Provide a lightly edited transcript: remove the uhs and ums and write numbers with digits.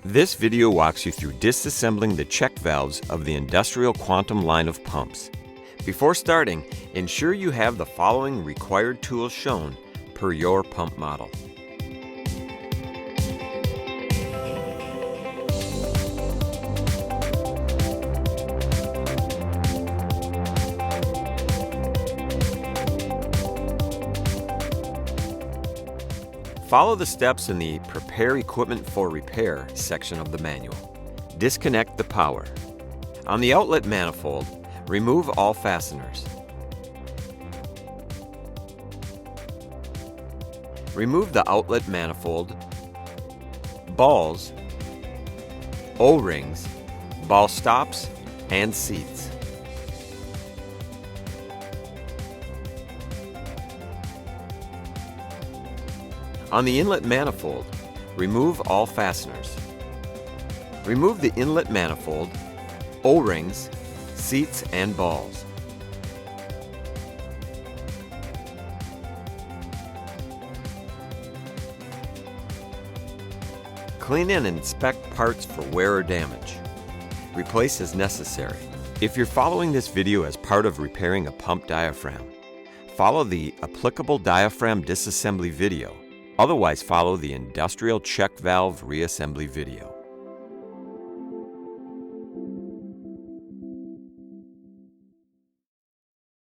This video walks you through disassembling the check valves of the industrial QUANTM line of pumps. Before starting, ensure you have the following required tools shown per your pump model. Follow the steps in the Prepare Equipment for Repair section of the manual. Disconnect the power. On the outlet manifold, remove all fasteners. Remove the outlet manifold, balls, O-rings, ball stops, and seats. On the inlet manifold, remove all fasteners. Remove the inlet manifold, O-rings, seats, and balls. Clean and inspect parts for wear or damage. Replace as necessary. If you're following this video as part of repairing a pump diaphragm, follow the applicable diaphragm disassembly video. Otherwise, follow the industrial check valve reassembly video.